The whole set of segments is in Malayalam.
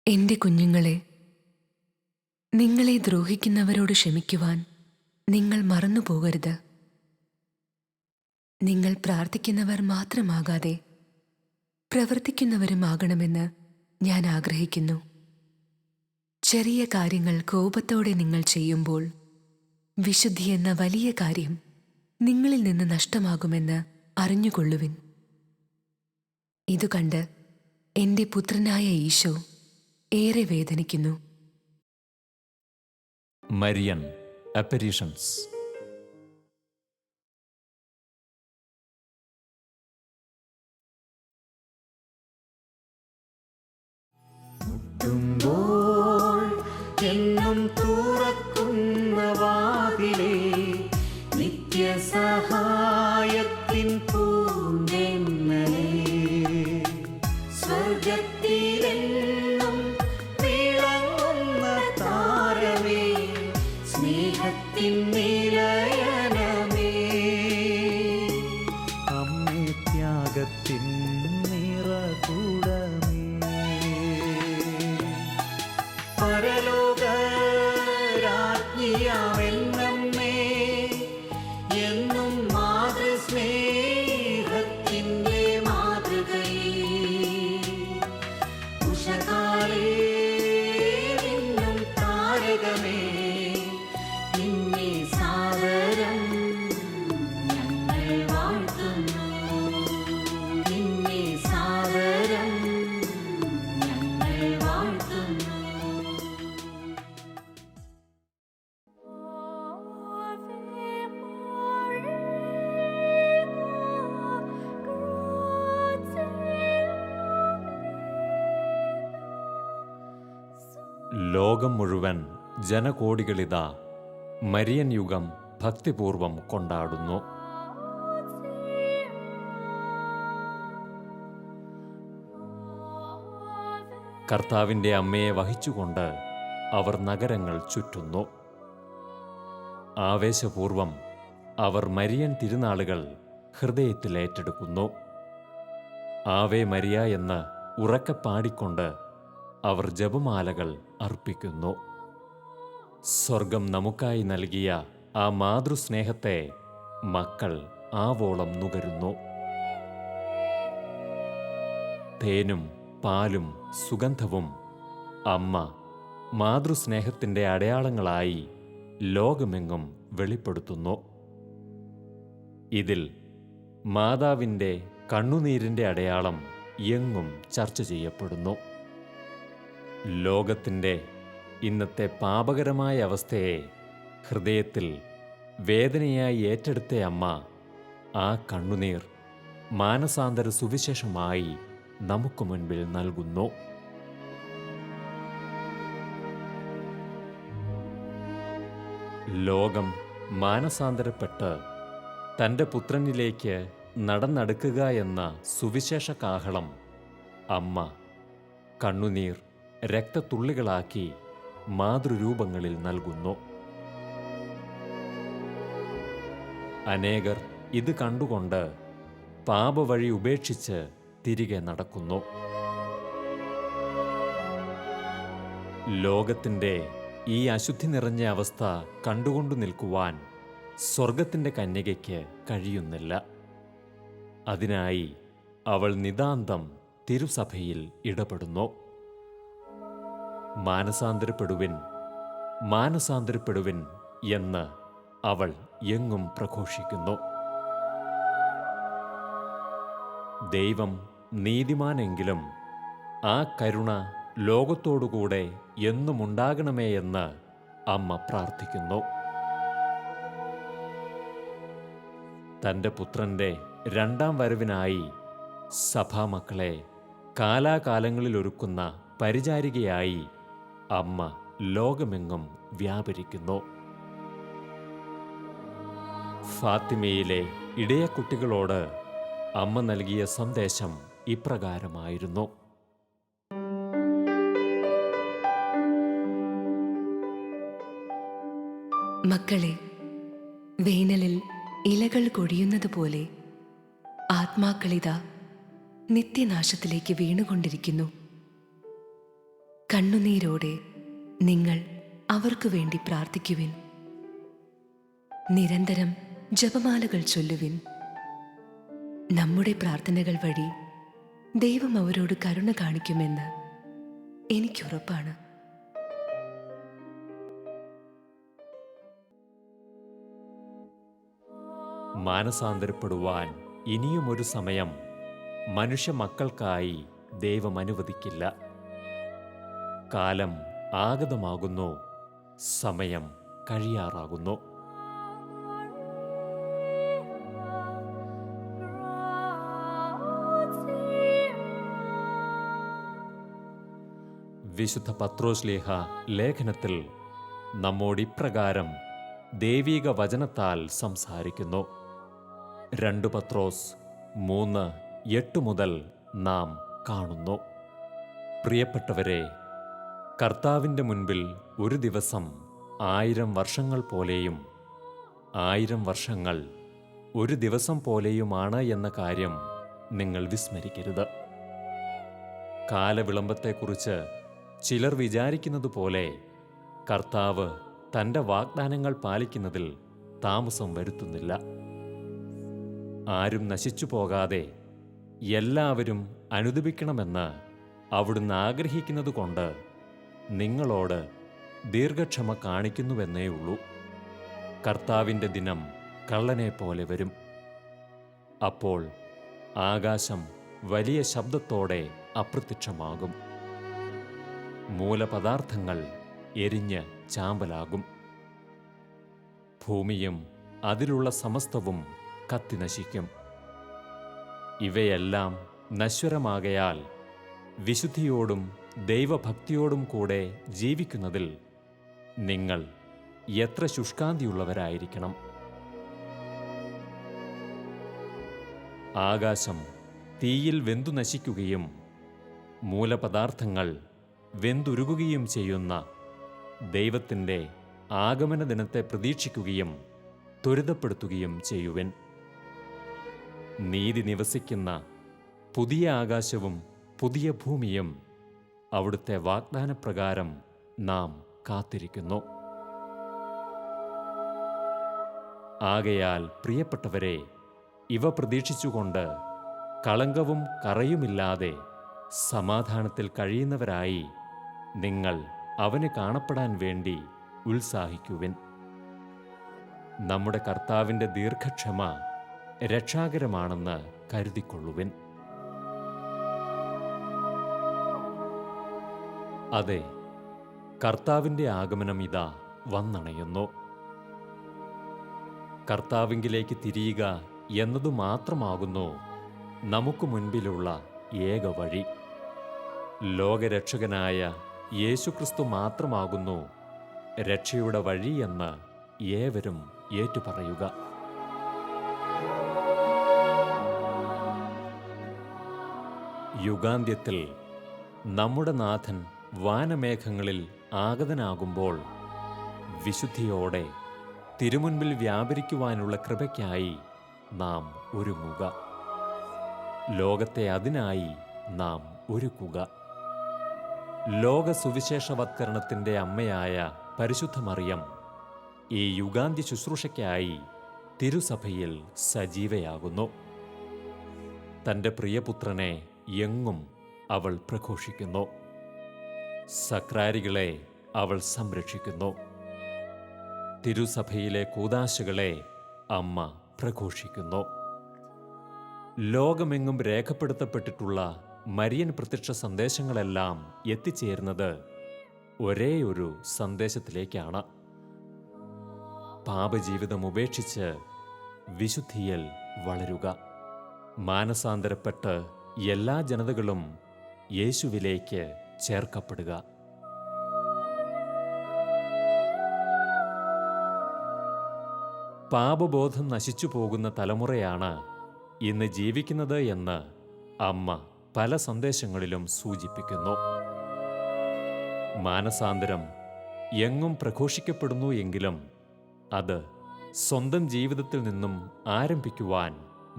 എന്റെ കുഞ്ഞുങ്ങളെ, നിങ്ങളെ ദ്രോഹിക്കുന്നവരോട് ക്ഷമിക്കുവാൻ നിങ്ങൾ മറന്നുപോകരുത്. നിങ്ങൾ പ്രാർത്ഥിക്കുന്നവർ മാത്രമാകാതെ പ്രവർത്തിക്കുന്നവരുമാകണമെന്ന് ഞാൻ ആഗ്രഹിക്കുന്നു. ചെറിയ കാര്യങ്ങൾ കോപത്തോടെ നിങ്ങൾ ചെയ്യുമ്പോൾ വിശുദ്ധി എന്ന വലിയ കാര്യം നിങ്ങളിൽ നിന്ന് നഷ്ടമാകുമെന്ന് അറിഞ്ഞുകൊള്ളുവിൻ. ഇതുകണ്ട് എന്റെ പുത്രനായ ഈശോ ഏറെ വേദനിക്കുന്നു. മരിയൻ അപ്പരീഷൻസ്. എന്നും തുറക്കുന്ന വാതിലേ, നിത്യസഹായത്തിൻ പൂന്തെന്നലേ, സ്വർഗത്തിലെന്നും വിളങ്ങുന്ന താരമേ, സ്നേഹത്തിൻ നിലയനമേ, അമ്മേ ത്യാഗത്തിൻ നിറകൂടമേ, പരലോകരാജ്ഞിയാമെന്നമ്മേ, എന്നും മാതൃസ്നേഹത്തിൻ്റെ മാതൃകയേ, ഉഷകാലേ നിന്നും താരകമേ, നിന്നെ സാദരം ഞങ്ങൾ വാഴ്ത്തുന്നു, നിന്നെ സാദരം ഞങ്ങൾ വാഴ്ത്തുന്നു. ലോകം മുഴുവൻ ജനകോടികളിതാ മരിയൻ യുഗം ഭക്തിപൂർവം കൊണ്ടാടുന്നു. കർത്താവിൻ്റെ അമ്മയെ വഹിച്ചുകൊണ്ട് അവർ നഗരങ്ങൾ ചുറ്റുന്നു. ആവേശപൂർവം അവർ മരിയൻ തിരുനാളുകൾ ഹൃദയത്തിൽ ഏറ്റെടുക്കുന്നു. ആവേ മരിയ എന്ന് ഉറക്കെ പാടിക്കൊണ്ട് അവർ ജപമാലകൾ അർപ്പിക്കുന്നു. സ്വർഗം നമുക്കായി നൽകിയ ആ മാതൃസ്നേഹത്തെ മക്കൾ ആവോളം നുകരുന്നു. തേനും പാലും സുഗന്ധവും അമ്മ മാതൃസ്നേഹത്തിൻ്റെ അടയാളങ്ങളായി ലോകമെങ്ങും വെളിപ്പെടുത്തുന്നു. ഇതിൽ മാതാവിൻ്റെ കണ്ണുനീരിൻ്റെ അടയാളം എങ്ങും ചർച്ച ചെയ്യപ്പെടുന്നു. ലോകത്തിൻ്റെ ഇന്നത്തെ പാപകരമായ അവസ്ഥയെ ഹൃദയത്തിൽ വേദനയായി ഏറ്റെടുത്ത അമ്മ ആ കണ്ണുനീർ മാനസാന്തര സുവിശേഷമായി നമുക്ക് മുൻപിൽ നൽകുന്നു. ലോകം മാനസാന്തരപ്പെട്ട് തൻ്റെ പുത്രനിലേക്ക് നടന്നടുക്കുക എന്ന സുവിശേഷ കാഹളം അമ്മ കണ്ണുനീർ രക്തത്തുള്ളികളാക്കി മാതൃരൂപങ്ങളിൽ നൽകുന്നു. അനേകർ ഇത് കണ്ടുകൊണ്ട് പാപവഴി ഉപേക്ഷിച്ച് തിരികെ നടക്കുന്നു. ലോകത്തിൻ്റെ ഈ അശുദ്ധി നിറഞ്ഞ അവസ്ഥ കണ്ടുകൊണ്ടു നിൽക്കുവാൻ സ്വർഗത്തിൻ്റെ കന്യകയ്ക്ക് കഴിയുന്നില്ല. അതിനായി അവൾ നിതാന്തം തിരുസഭയിൽ ഇടപെടുന്നു. മാനസാന്തരപ്പെടുവിൻ, മാനസാന്തരപ്പെടുവിൻ എന്ന് അവൾ എങ്ങും പ്രഘോഷിക്കുന്നു. ദൈവം നീതിമാനെങ്കിലും ആ കരുണ ലോകത്തോടുകൂടെ എന്നുമുണ്ടാകണമേ എന്ന് അമ്മ പ്രാർത്ഥിക്കുന്നു. തൻ്റെ പുത്രൻ്റെ രണ്ടാം വരവിനായി സഭാമക്കളെ കാലാകാലങ്ങളിലൊരുക്കുന്ന പരിചാരികയായി അമ്മ ലോകമെങ്ങും വ്യാപരിക്കുന്നു. ഫാത്തിമയിലെ ഇടയക്കുട്ടികളോട് അമ്മ നൽകിയ സന്ദേശം ഇപ്രകാരമായിരുന്നു: മക്കളെ, വേനലിൽ ഇലകൾ കൊഴിയുന്നതുപോലെ ആത്മാക്കളിതാ നിത്യനാശത്തിലേക്ക് വീണുകൊണ്ടിരിക്കുന്നു. കണ്ണുനീരോടെ നിങ്ങൾ അവർക്കു വേണ്ടി പ്രാർത്ഥിക്കുവിൻ. നിരന്തരം ജപമാലകൾ ചൊല്ലുവിൻ. നമ്മുടെ പ്രാർത്ഥനകൾ വഴി ദൈവം അവരോട് കരുണ കാണിക്കുമെന്ന് എനിക്കുറപ്പാണ്. മാനസാന്തരപ്പെടുവാൻ ഇനിയും ഒരു സമയം മനുഷ്യ മക്കൾക്കായി ദൈവം അനുവദിക്കില്ല. കാലം ആഗതമാകുന്നു, സമയം കഴിയാറാകുന്നു. വിശുദ്ധ പത്രോസ്ലീഹ ലേഖനത്തിൽ നമ്മോട് ഇപ്രകാരം ദൈവിക വചനത്താൽ സംസാരിക്കുന്നു. 2 പത്രോസ് 3:8 മുതൽ നാം കാണുന്നു. പ്രിയപ്പെട്ടവരെ, കർത്താവിൻ്റെ മുൻപിൽ ഒരു ദിവസം 1000 വർഷങ്ങൾ പോലെയും 1000 വർഷങ്ങൾ ഒരു ദിവസം പോലെയുമാണ് എന്ന കാര്യം നിങ്ങൾ വിസ്മരിക്കരുത്. കാലവിളംബത്തെക്കുറിച്ച് ചിലർ വിചാരിക്കുന്നത് പോലെ കർത്താവ് തൻ്റെ വാഗ്ദാനങ്ങൾ പാലിക്കുന്നതിൽ താമസം വരുത്തുന്നില്ല. ആരും നശിച്ചു പോകാതെ എല്ലാവരും അനുദപിക്കണമെന്ന് അവിടുന്ന് ആഗ്രഹിക്കുന്നതുകൊണ്ട് നിങ്ങളോട് ദീർഘക്ഷമ കാണിക്കുന്നുവെന്നേ ഉള്ളൂ. കർത്താവിൻ്റെ ദിനം കള്ളനെ പോലെ വരും. അപ്പോൾ ആകാശം വലിയ ശബ്ദത്തോടെ അപ്രത്യക്ഷമാകും. മൂലപദാർത്ഥങ്ങൾ എരിഞ്ഞ് ചാമ്പലാകും. ഭൂമിയും അതിലുള്ള സമസ്തവും കത്തിനശിക്കും. ഇവയെല്ലാം നശ്വരമാകയാൽ വിശുദ്ധിയോടും ദൈവഭക്തിയോടും കൂടെ ജീവിക്കുന്നതിൽ നിങ്ങൾ എത്ര ശുഷ്കാന്തിയുള്ളവരായിരിക്കണം. ആകാശം തീയിൽ വെന്തു നശിക്കുകയും മൂലപദാർത്ഥങ്ങൾ വെന്തുരുകുകയും ചെയ്യുന്ന ദൈവത്തിൻ്റെ ആഗമന ദിനത്തെ പ്രതീക്ഷിക്കുകയും ത്വരിതപ്പെടുത്തുകയും ചെയ്യുവിൻ. നീതി നിവസിക്കുന്ന പുതിയ ആകാശവും പുതിയ ഭൂമിയും അവിടുത്തെ വാഗ്ദാനപ്രകാരം നാം കാത്തിരിക്കുന്നു. ആകയാൽ പ്രിയപ്പെട്ടവരെ, ഇവ പ്രതീക്ഷിച്ചുകൊണ്ട് കളങ്കവും കറയുമില്ലാതെ സമാധാനത്തിൽ കഴിയുന്നവരായി നിങ്ങൾ അവന് കാണപ്പെടാൻ വേണ്ടി ഉത്സാഹിക്കുവിൻ. നമ്മുടെ കർത്താവിൻ്റെ ദീർഘക്ഷമ രക്ഷാകരമാണെന്ന് കരുതിക്കൊള്ളുവിൻ. അതെ, കർത്താവിൻ്റെ ആഗമനം ഇതാ വന്നണയുന്നു. കർത്താവിങ്കിലേക്ക് തിരിയുക എന്നതു മാത്രമാകുന്നു നമുക്ക് മുൻപിലുള്ള ഏക വഴി. ലോകരക്ഷകനായ യേശുക്രിസ്തു മാത്രമാകുന്നു രക്ഷയുടെ വഴി എന്ന് ഏവരും ഏറ്റുപറയുക. യുഗാന്ത്യത്തിൽ നമ്മുടെ നാഥൻ വാനമേഘങ്ങളിൽ ആഗതനാകുമ്പോൾ വിശുദ്ധിയോടെ തിരുമുൻപിൽ വ്യാപരിക്കുവാനുള്ള കൃപയ്ക്കായി നാം ഒരുങ്ങുക. ലോകത്തെ അതിനായി നാം ഒരുക്കുക. ലോക സുവിശേഷവത്കരണത്തിൻ്റെ അമ്മയായ പരിശുദ്ധ മറിയം ഈ യുഗാന്ത്യ ശുശ്രൂഷയ്ക്കായി തിരുസഭയിൽ സജീവയാകുന്നു. തൻ്റെ പ്രിയപുത്രനെ എങ്ങും അവൾ പ്രഘോഷിക്കുന്നു. സക്രാരികളെ അവൾ സംരക്ഷിക്കുന്നു. തിരുസഭയിലെ കൂദാശകളെ അമ്മ പ്രഘോഷിക്കുന്നു. ലോകമെങ്ങും രേഖപ്പെടുത്തപ്പെട്ടിട്ടുള്ള മരിയൻ പ്രത്യക്ഷ സന്ദേശങ്ങളെല്ലാം എത്തിച്ചേരുന്നത് ഒരേ ഒരു സന്ദേശത്തിലേക്കാണ്. പാപജീവിതം ഉപേക്ഷിച്ച് വിശുദ്ധിയിൽ വളരുക. മാനസാന്തരപ്പെട്ട് എല്ലാ ജനതകളും യേശുവിലേക്ക് ചേർക്കപ്പെടുക. പാപബോധം നശിച്ചു പോകുന്ന തലമുറയാണ് ഇന്ന് ജീവിക്കുന്നത് എന്ന് അമ്മ പല സന്ദേശങ്ങളിലും സൂചിപ്പിക്കുന്നു. മാനസാന്തരം എങ്ങും പ്രഘോഷിക്കപ്പെടുന്നു എങ്കിലും അത് സ്വന്തം ജീവിതത്തിൽ നിന്നും ആരംഭിക്കുവാൻ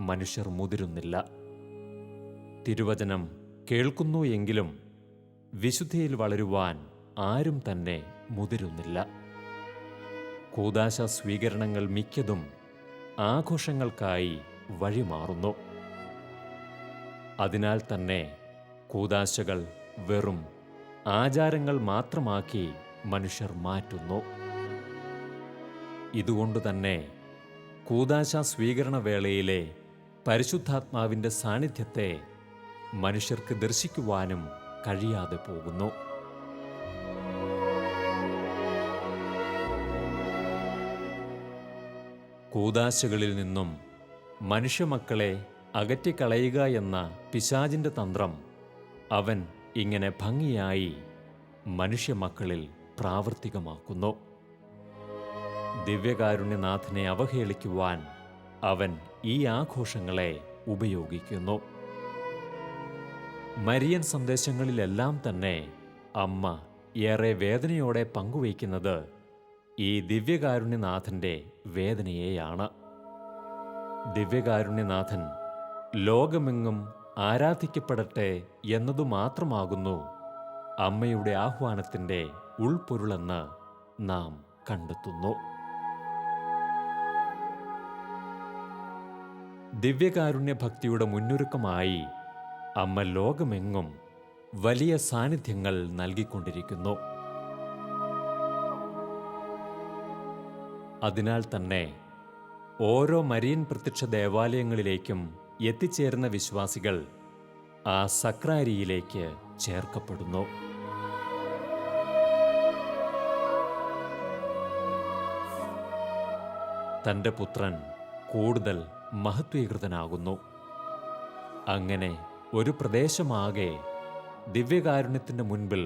മനുഷ്യർ മുതിരുന്നില്ല. തിരുവചനം കേൾക്കുന്നു എങ്കിലും വിശുദ്ധിയിൽ വളരുവാൻ ആരും തന്നെ മുതിരുന്നില്ല. കൂദാശ സ്വീകരണങ്ങൾ മിക്കതും ആഘോഷങ്ങൾക്കായി വഴിമാറുന്നു. അതിനാൽ തന്നെ കൂദാശകൾ വെറും ആചാരങ്ങൾ മാത്രമാക്കി മനുഷ്യർ മാറ്റുന്നു. ഇതുകൊണ്ടുതന്നെ കൂദാശ സ്വീകരണ വേളയിലെ പരിശുദ്ധാത്മാവിൻ്റെ സാന്നിധ്യത്തെ മനുഷ്യർക്ക് ദർശിക്കുവാനും കഴിയാതെ പോകുന്നു. കൂദാശകളിൽ നിന്നും മനുഷ്യമക്കളെ അകറ്റിക്കളയുക എന്ന പിശാചിൻ്റെ തന്ത്രം അവൻ ഇങ്ങനെ ഭംഗിയായി മനുഷ്യമക്കളിൽ പ്രാവർത്തികമാക്കുന്നു. ദിവ്യകാരുണ്യനാഥനെ അവഹേളിക്കുവാൻ അവൻ ഈ ആഘോഷങ്ങളെ ഉപയോഗിക്കുന്നു. മരിയൻ സന്ദേശങ്ങളിലെല്ലാം തന്നെ അമ്മ ഏറെ വേദനയോടെ പങ്കുവയ്ക്കുന്നത് ഈ ദിവ്യകാരുണ്യനാഥൻ്റെ വേദനയെയാണ്. ദിവ്യകാരുണ്യനാഥൻ ലോകമെങ്ങും ആരാധിക്കപ്പെടട്ടെ എന്നതു മാത്രമാകുന്നു അമ്മയുടെ ആഹ്വാനത്തിൻ്റെ ഉൾപ്പൊരുളെന്ന് നാം കണ്ടെത്തുന്നു. ദിവ്യകാരുണ്യ ഭക്തിയുടെ മുന്നൊരുക്കമായി അമ്മ ലോകമെങ്ങും വലിയ സാന്നിധ്യങ്ങൾ നൽകിക്കൊണ്ടിരിക്കുന്നു. അതിനാൽ തന്നെ ഓരോ മരിയൻ പ്രത്യക്ഷ ദേവാലയങ്ങളിലേക്കും എത്തിച്ചേരുന്ന വിശ്വാസികൾ ആ സക്രാരിയിലേക്ക് ചേർക്കപ്പെടുന്നു. തൻ്റെ പുത്രൻ കൂടുതൽ മഹത്വീകൃതനാകുന്നു. അങ്ങനെ ഒരു പ്രദേശമാകെ ദിവ്യകാരുണ്യത്തിൻ്റെ മുൻപിൽ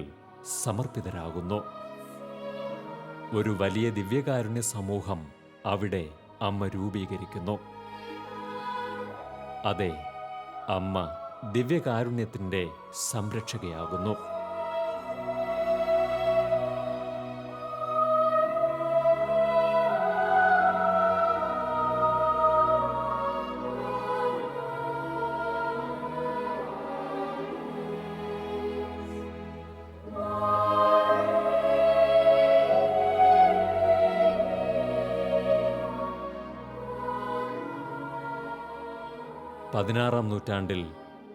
സമർപ്പിതരാകുന്നു. ഒരു വലിയ ദിവ്യകാരുണ്യ സമൂഹം അവിടെ അമ്മ രൂപീകരിക്കുന്നു. അതെ, അമ്മ ദിവ്യകാരുണ്യത്തിൻ്റെ സംരക്ഷകയാകുന്നു. പതിനാറാം നൂറ്റാണ്ടിൽ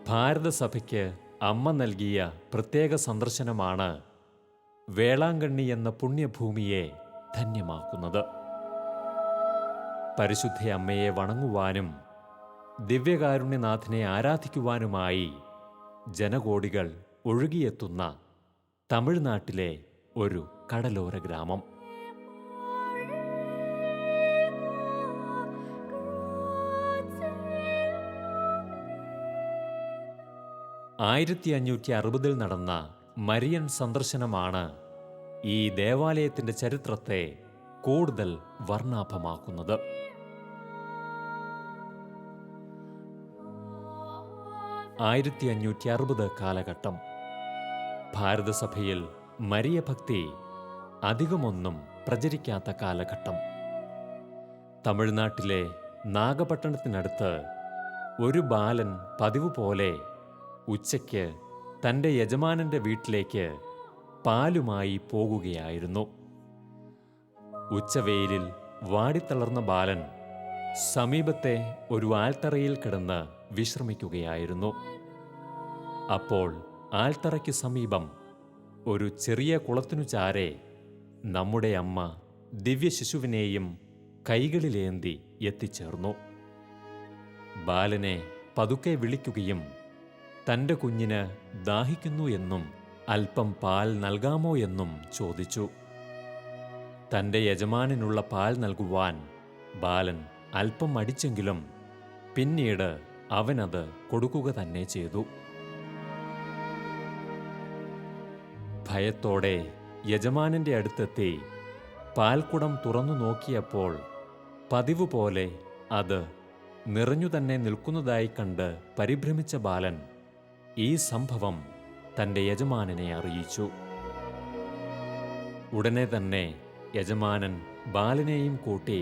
ഭാരതസഭയ്ക്ക് അമ്മ നൽകിയ പ്രത്യേക സന്ദർശനമാണ് വേളാങ്കണ്ണി എന്ന പുണ്യഭൂമിയെ ധന്യമാക്കുന്നത്. പരിശുദ്ധ അമ്മയെ വണങ്ങുവാനും ദിവ്യകാരുണ്യനാഥനെ ആരാധിക്കുവാനുമായി ജനകോടികൾ ഒഴുകിയെത്തുന്ന തമിഴ്നാട്ടിലെ ഒരു കടലോര ഗ്രാമം. 1560 നടന്ന മരിയൻ സന്ദർശനമാണ് ഈ ദേവാലയത്തിൻ്റെ ചരിത്രത്തെ കൂടുതൽ വർണ്ണാഭമാക്കുന്നത്. 1560 കാലഘട്ടം ഭാരതസഭയിൽ മരിയഭക്തി അധികമൊന്നും പ്രചരിക്കാത്ത കാലഘട്ടം. തമിഴ്നാട്ടിലെ നാഗപട്ടണത്തിനടുത്ത് ഒരു ബാലൻ പതിവ് പോലെ ഉച്ചയ്ക്ക് തൻ്റെ യജമാനൻ്റെ വീട്ടിലേക്ക് പാലുമായി പോകുകയായിരുന്നു. ഉച്ചവെയിലിൽ വാടിത്തളർന്ന ബാലൻ സമീപത്തെ ഒരു ആൽത്തറയിൽ കിടന്ന് വിശ്രമിക്കുകയായിരുന്നു. അപ്പോൾ ആൽത്തറയ്ക്ക് സമീപം ഒരു ചെറിയ കുളത്തിനു ചാരെ നമ്മുടെ അമ്മ ദിവ്യശിശുവിനെയും കൈകളിലേന്തി എത്തിച്ചേർന്നു. ബാലനെ പതുക്കെ വിളിക്കുകയും തൻ്റെ കുഞ്ഞിന് ദാഹിക്കുന്നു എന്നും അല്പം പാൽ നൽകാമോ എന്നും ചോദിച്ചു. തൻ്റെ യജമാനനുള്ള പാൽ നൽകുവാൻ ബാലൻ അല്പം മടിച്ചെങ്കിലും പിന്നീട് അവനത് കൊടുക്കുക തന്നെ ചെയ്തു. ഭയത്തോടെ യജമാനൻ്റെ അടുത്തെത്തി പാൽക്കുടം തുറന്നു നോക്കിയപ്പോൾ പതിവ് പോലെ അത് നിറഞ്ഞു തന്നെ നിൽക്കുന്നതായി കണ്ട് പരിഭ്രമിച്ച ബാലൻ ഈ സംഭവം തൻ്റെ യജമാനനെ അറിയിച്ചു. ഉടനെ തന്നെ യജമാനൻ ബാലനെയും കൂട്ടി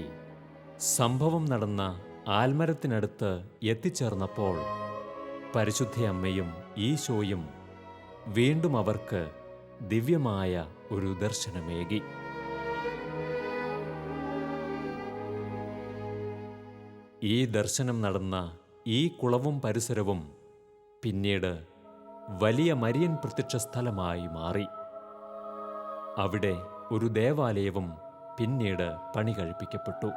സംഭവം നടന്ന ആൽമരത്തിനടുത്ത് എത്തിച്ചേർന്നപ്പോൾ പരിശുദ്ധ അമ്മയും ഈശോയും വീണ്ടും അവർക്ക് ദിവ്യമായ ഒരു ദർശനമേകി. ഈ ദർശനം നടന്ന ഈ കുളവും പരിസരവും പിന്നീട് വലിയ മരിയൻ പ്രത്യക്ഷ സ്ഥലമായി മാറി. അവിടെ ഒരു ദേവാലയവും പിന്നീട് പണി കഴിപ്പിക്കപ്പെട്ടു.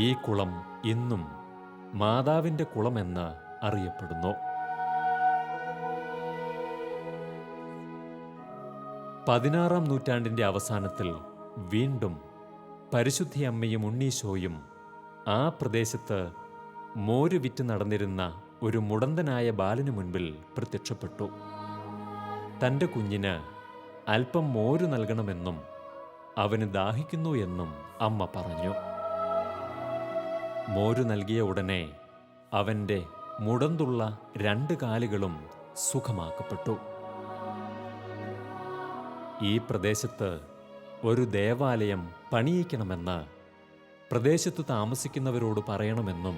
ഈ കുളം ഇന്നും മാതാവിൻ്റെ കുളമെന്ന് അറിയപ്പെടുന്നു. 16-ാം നൂറ്റാണ്ടിൻ്റെ അവസാനത്തിൽ വീണ്ടും പരിശുദ്ധയമ്മയും ഉണ്ണീശോയും ആ പ്രദേശത്ത് മോര് വിറ്റ് നടന്നിരുന്ന ഒരു മുടന്തനായ ബാലനു മുൻപിൽ പ്രത്യക്ഷപ്പെട്ടു. തൻ്റെ കുഞ്ഞിന് അല്പം മോര് നൽകണമെന്നും അവന് ദാഹിക്കുന്നു എന്നും അമ്മ പറഞ്ഞു. മോര് നൽകിയ ഉടനെ അവൻ്റെ മുടന്തുള്ള 2 കാലുകളും സുഖമാക്കപ്പെട്ടു. ഈ പ്രദേശത്ത് ഒരു ദേവാലയം പണിയിക്കണമെന്ന് പ്രദേശത്ത് താമസിക്കുന്നവരോട് പറയണമെന്നും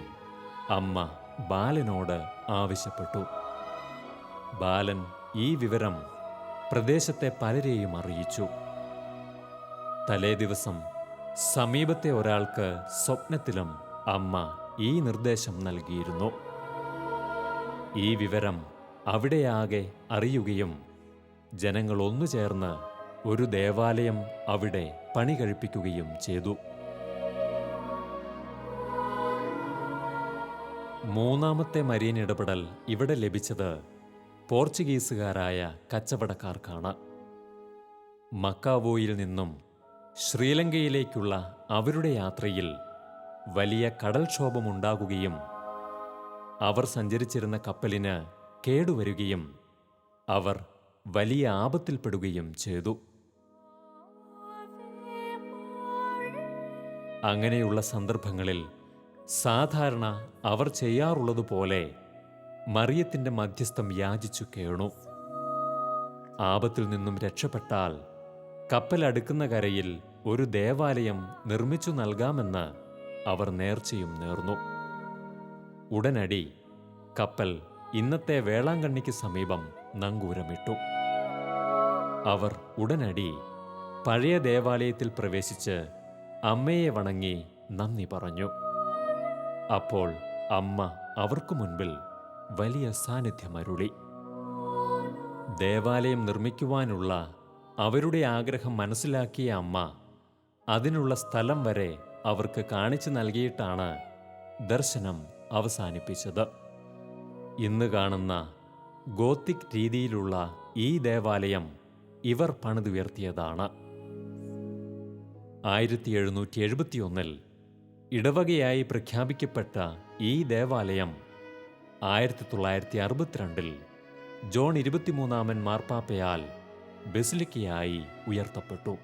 അമ്മ ബാലനോട് ആവശ്യപ്പെട്ടു. ബാലൻ ഈ വിവരം പ്രദേശത്തെ പലരെയും അറിയിച്ചു. തലേ ദിവസം സമീപത്തെ ഒരാൾക്ക് സ്വപ്നത്തിലും അമ്മ ഈ നിർദ്ദേശം നൽകിയിരുന്നു. ഈ വിവരം അവിടെയാകെ അറിയുകയും ജനങ്ങൾ ഒന്നുചേർന്ന് ഒരു ദേവാലയം അവിടെ പണി കഴിപ്പിക്കുകയും ചെയ്തു. 3-ാമത്തെ മരിയൻ ഇടപെടൽ ഇവിടെ ലഭിച്ചത് പോർച്ചുഗീസുകാരായ കച്ചവടക്കാർക്കാണ്. മക്കാവോയിൽ നിന്നും ശ്രീലങ്കയിലേക്കുള്ള അവരുടെ യാത്രയിൽ വലിയ കടൽക്ഷോഭമുണ്ടാകുകയും അവർ സഞ്ചരിച്ചിരുന്ന കപ്പലിന് കേടുവരുകയും അവർ വലിയ ആപത്തിൽപ്പെടുകയും ചെയ്തു. അങ്ങനെയുള്ള സന്ദർഭങ്ങളിൽ സാധാരണ അവർ ചെയ്യാറുള്ളതുപോലെ മറിയത്തിൻ്റെ മധ്യസ്ഥം യാചിച്ചു കേണു. ആപത്തിൽ നിന്നും രക്ഷപ്പെട്ടാൽ കപ്പൽ അടുക്കുന്ന കരയിൽ ഒരു ദേവാലയം നിർമ്മിച്ചു നൽകാമെന്ന് അവർ നേർച്ചയും നേർന്നു. ഉടനടി കപ്പൽ ഇന്നത്തെ വേളാങ്കണ്ണിക്ക് സമീപം നങ്കൂരമിട്ടു. അവർ ഉടനടി പഴയ ദേവാലയത്തിൽ പ്രവേശിച്ച് അമ്മയെ വണങ്ങി നന്ദി പറഞ്ഞു. അപ്പോൾ അമ്മ അവർക്കു മുൻപിൽ വലിയ സാന്നിധ്യമരുളി. ദേവാലയം നിർമ്മിക്കുവാനുള്ള അവരുടെ ആഗ്രഹം മനസ്സിലാക്കിയ അമ്മ അതിനുള്ള സ്ഥലം വരെ അവർക്ക് കാണിച്ചു നൽകിയിട്ടാണ് ദർശനം അവസാനിപ്പിച്ചത്. ഇന്ന് കാണുന്ന ഗോത്തിക് രീതിയിലുള്ള ഈ ദേവാലയം ഇവർ പണിതുയർത്തിയതാണ്. 1771 ഇടവകയായി പ്രഖ്യാപിക്കപ്പെട്ട ഈ ദേവാലയം 1962 ജോൺ 23-ാമൻ മാർപ്പാപ്പയാൽ ബസിലിക്കയായി ഉയർത്തപ്പെട്ടു.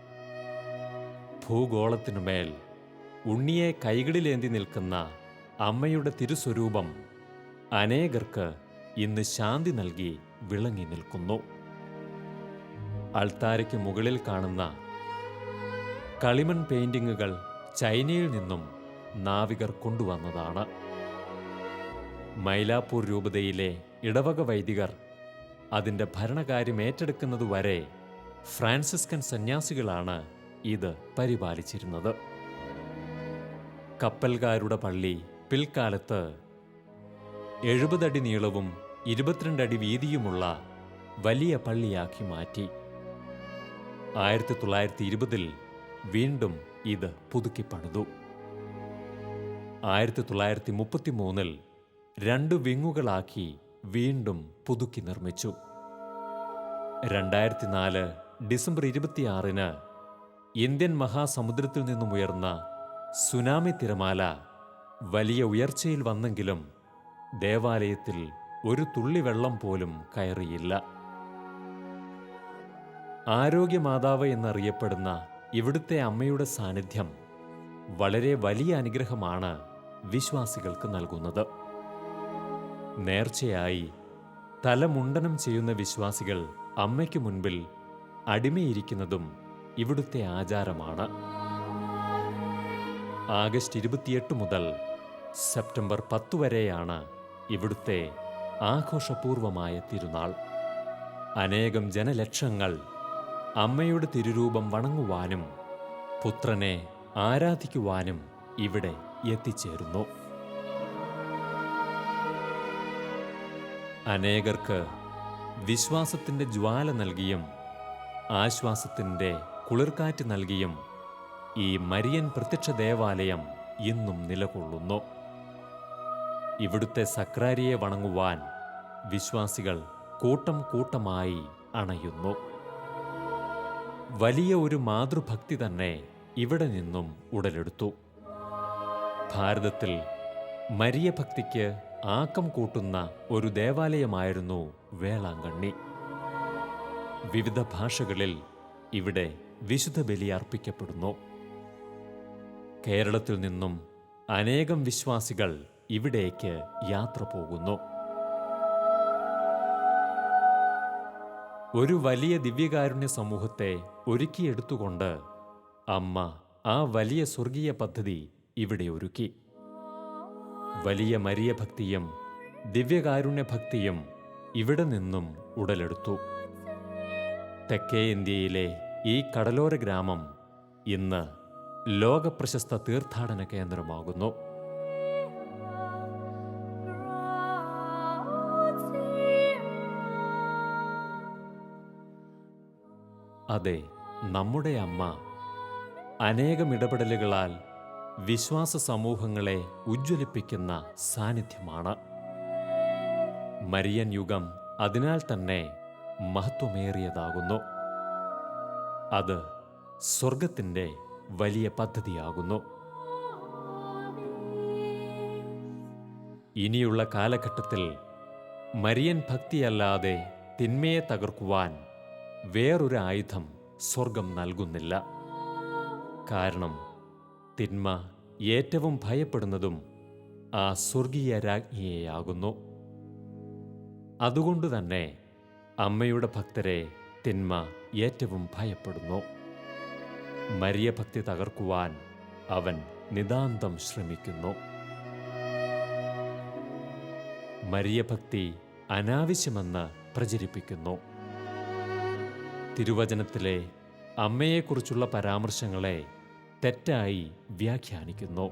ഭൂഗോളത്തിനുമേൽ ഉണ്ണിയെ കൈകളിലേന്തി നിൽക്കുന്ന അമ്മയുടെ തിരുസ്വരൂപം അനേകർക്ക് ഇന്ന് ശാന്തി നൽകി വിളങ്ങി നിൽക്കുന്നു. അൾത്താരയ്ക്ക് മുകളിൽ കാണുന്ന കളിമൺ പെയിന്റിങ്ങുകൾ ചൈനയിൽ നിന്നും നാവികർ കൊണ്ടുവന്നതാണ്. മൈലാപ്പൂർ രൂപതയിലെ ഇടവക വൈദികർ അതിൻ്റെ ഭരണകാര്യം ഏറ്റെടുക്കുന്നതുവരെ ഫ്രാൻസിസ്കൻ സന്യാസികളാണ് ഇത് പരിപാലിച്ചിരുന്നത്. കപ്പൽക്കാരുടെ പള്ളി പിൽക്കാലത്ത് 70 അടി നീളവും 22 അടി വീതിയുമുള്ള വലിയ പള്ളിയാക്കി മാറ്റി. 1920 വീണ്ടും ഇത് പുതുക്കിപ്പണിതു. 1933 2 വിങ്ങുകളാക്കി വീണ്ടും പുതുക്കി നിർമ്മിച്ചു. 2004 ഡിസംബർ 26 ഇന്ത്യൻ മഹാസമുദ്രത്തിൽ നിന്നും ഉയർന്ന സുനാമി തിരമാല വലിയ ഉയർച്ചയിൽ വന്നെങ്കിലും ദേവാലയത്തിൽ ഒരു തുള്ളി വെള്ളം പോലും കയറിയില്ല. ആരോഗ്യമാതാവ് എന്നറിയപ്പെടുന്ന ഇവിടുത്തെ അമ്മയുടെ സാന്നിധ്യം വളരെ വലിയ അനുഗ്രഹമാണ് വിശ്വാസികൾക്ക് നൽകുന്നത്. നേർച്ചയായി തലമുണ്ടനം ചെയ്യുന്ന വിശ്വാസികൾ അമ്മയ്ക്ക് മുൻപിൽ അടിമയിരിക്കുന്നതും ഇവിടുത്തെ ആചാരമാണ്. ആഗസ്റ്റ് 28 മുതൽ സെപ്റ്റംബർ 10 വരെയാണ് ഇവിടുത്തെ ആഘോഷപൂർവമായ തിരുനാൾ. അനേകം ജനലക്ഷങ്ങൾ അമ്മയുടെ തിരുരൂപം വണങ്ങുവാനും പുത്രനെ ആരാധിക്കുവാനും ഇവിടെ എത്തിച്ചേരുന്നു. അനേകർക്ക് വിശ്വാസത്തിൻ്റെ ജ്വാല നൽകിയും ആശ്വാസത്തിൻ്റെ കുളിർക്കാറ്റ് നൽകിയും ഈ മരിയൻ പ്രത്യക്ഷ ദേവാലയം ഇന്നും നിലകൊള്ളുന്നു. ഇവിടുത്തെ സക്രാരിയെ വണങ്ങുവാൻ വിശ്വാസികൾ കൂട്ടം കൂട്ടമായി അണയുന്നു. വലിയ ഒരു മാതൃഭക്തി തന്നെ ഇവിടെ നിന്നും ഉടലെടുത്തു. ഭാരതത്തിൽ മരിയ ഭക്തിക്ക് ആക്കം കൂട്ടുന്ന ഒരു ദേവാലയമായിരുന്നു വേളാങ്കണ്ണി. വിവിധ ഭാഷകളിൽ ഇവിടെ വിശുദ്ധ ബലി അർപ്പിക്കപ്പെടുന്നു. കേരളത്തിൽ നിന്നും അനേകം വിശ്വാസികൾ ഇവിടേക്ക് യാത്ര പോകുന്നു. ഒരു വലിയ ദിവ്യകാരുണ്യ സമൂഹത്തെ ഒരുക്കിയെടുത്തുകൊണ്ട് അമ്മ ആ വലിയ സ്വർഗീയ പദ്ധതി ഇവിടെ ഒരുക്കി. വലിയ മരിയ ഭക്തിയും ദിവ്യകാരുണ്യ ഭക്തിയും ഇവിടെ നിന്നും ഉടലെടുത്തു. തെക്കേ ഇന്ത്യയിലെ ഈ കടലോര ഗ്രാമം ഇന്ന് ലോകപ്രശസ്ത തീർത്ഥാടന കേന്ദ്രമാകുന്നു. അതെ, നമ്മുടെ അമ്മ അനേകം ഇടപെടലുകളാൽ വിശ്വാസ സമൂഹങ്ങളെ ഉജ്ജ്വലിപ്പിക്കുന്ന സാന്നിധ്യമാണ്. മരിയൻ യുഗം അതിനാൽ തന്നെ മഹത്വമേറിയതാകുന്നു. അത് സ്വർഗത്തിൻ്റെ വലിയ പദ്ധതിയാകുന്നു. ഇനിയുള്ള കാലഘട്ടത്തിൽ മരിയൻ ഭക്തിയല്ലാതെ തിന്മയെ തകർക്കുവാൻ വേറൊരു ആയുധം സ്വർഗം നൽകുന്നില്ല. കാരണം തിന്മ ഏറ്റവും ഭയപ്പെടുന്നതും ആ സ്വർഗീയ രാജ്ഞിയെയാകുന്നു. അതുകൊണ്ടുതന്നെ അമ്മയുടെ ഭക്തരെ തിന്മ ഏറ്റവും ഭയപ്പെടുന്നു. മരിയ ഭക്തി തകർക്കുവാൻ അവൻ നിതാന്തം ശ്രമിക്കുന്നു. മരിയ ഭക്തി അനാവശ്യമെന്ന് പ്രചരിപ്പിക്കുന്നു. തിരുവചനത്തിലെ അമ്മയെക്കുറിച്ചുള്ള പരാമർശങ്ങളെ തെറ്റായി വ്യാഖ്യാനിക്കുന്നു.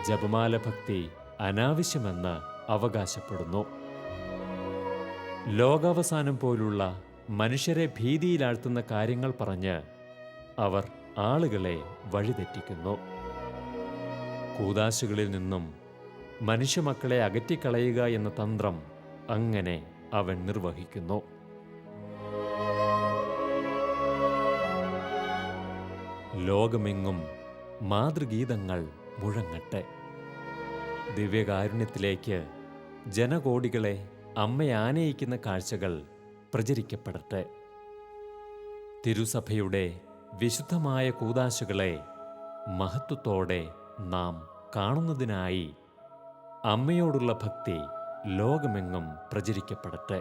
ജപമാല ഭക്തി അനാവശ്യമെന്ന് അവകാശപ്പെടുന്നു. ലോകാവസാനം പോലുള്ള മനുഷ്യരെ ഭീതിയിലാഴ്ത്തുന്ന കാര്യങ്ങൾ പറഞ്ഞ് അവർ ആളുകളെ വഴിതെറ്റിക്കുന്നു. കൂദാശകളിൽ നിന്നും മനുഷ്യമക്കളെ അകറ്റിക്കളയുക എന്ന തന്ത്രം അങ്ങനെ അവൻ നിർവഹിക്കുന്നു. ലോകമെങ്ങും മാതൃഗീതങ്ങൾ മുഴങ്ങട്ടെ. ദിവ്യകാരുണ്യത്തിലേക്ക് ജനകോടികളെ അമ്മയാനയിക്കുന്ന കാഴ്ചകൾ പ്രചരിക്കപ്പെടട്ടെ. തിരുസഭയുടെ വിശുദ്ധമായ കൂദാശകളെ മഹത്വത്തോടെ നാം കാണുന്നതിനായി അമ്മയോടുള്ള ഭക്തി ലോകമെങ്ങും പ്രചരിക്കപ്പെടട്ടെ.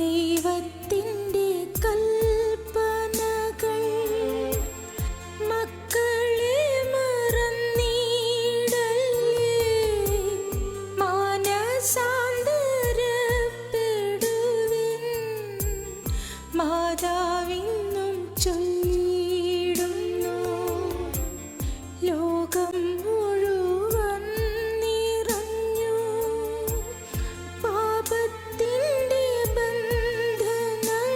ദൈവത്തിൻ്റെ കൽപ്പനകൾ മക്കളെ മറന്നീടല്ലേ, മാനസാന്തരപ്പെടുവിൻ മാതാവിന്നും ചൊല്ലിടുന്നു. ലോകം മുഴുവൻ നിറഞ്ഞു പാപത്തിൻ്റെ ബന്ധനങ്ങൾ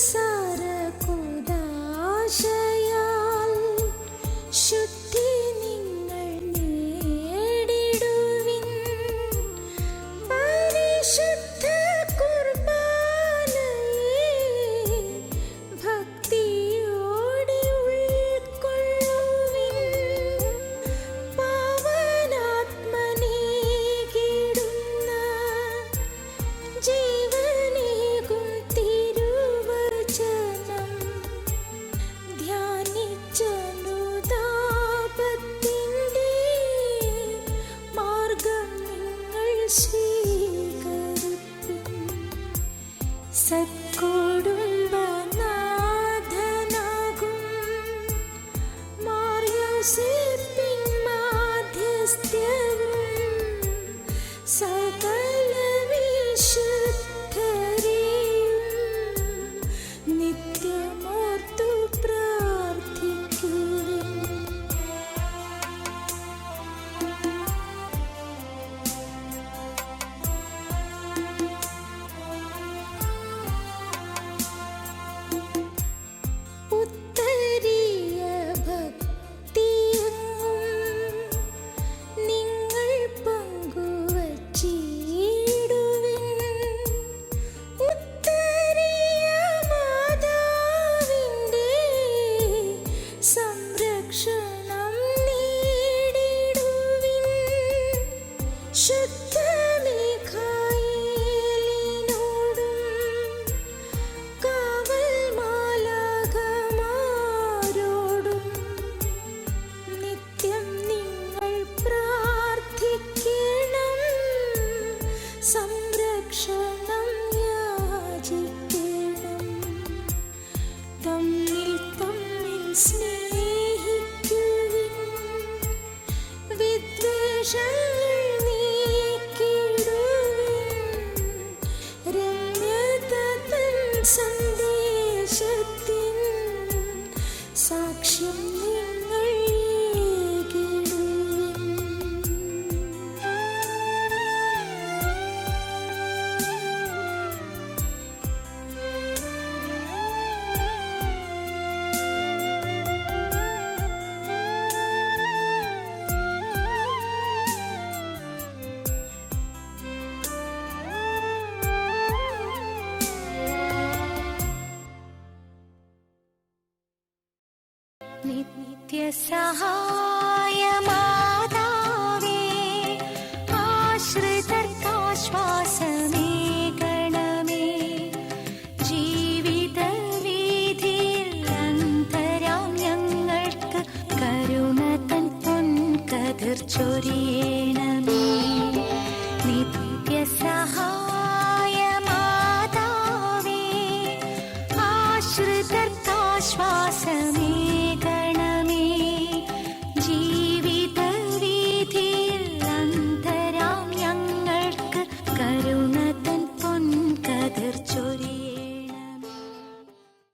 സാരകുദാശയാൽ ശുദ്ധി നിങ്ങൾ നേടിടുവിൻ. പരിശുദ്ധ കുർബാനയെ ഭക്തിയോടെ ഉൾക്കൊള്ളുവിൻ. പാവനാത്മനേകിടുന്ന ജീവനേകും തിരുവചനം ധ്യാനിച്ചനുതാപത്തിൻ്റെ മാർഗം നിങ്ങൾ സ്വീകരിപ്പിൻ. സത്കുടുംബനാഥനാകും മാർ യോസേപ്പിൻ മാധ്യസ്ഥ്യവും സകല വിശുദ്ധരെയും നിത്യമോർത്തു പ്രാർത്ഥിക്കുവിൻ. ഉത്തരീയ ഭക്തിയെങ്ങും നിങ്ങൾ പങ്കുവച്ചിടുവിൻ. ഉത്തരീയ മാതാവിൻ്റെ സംരക്ഷണം നേടിടുവിൻ. ശുദ്ധ മിഖായേലിനോടും കാവൽ മാലാഖമാരോടും നിത്യം നിങ്ങൾ പ്രാർത്ഥിക്കണം. സംരക്ഷണം യാചിക്കണം. തമ്മിൽ തമ്മിൽ സ്നേഹിക്കുവിൻ. വിദ്വേഷങ്ങൾ നീക്കിടുവിൻ. രമ്യത തൻ സന്ദേശത്തിൻ സാക്ഷ്യം നിങ്ങൾ ഏകിടുവിൻ. നിത്യസഹായമാതാവേ, ആശ്രിതർക്കാശ്വാസമേകണമേ. ജീവിതവീഥിയിൽ അന്തരാം ഞങ്ങൾക്ക് കരുണ തൻ പൊൻകതിർ ചൊരിയേ.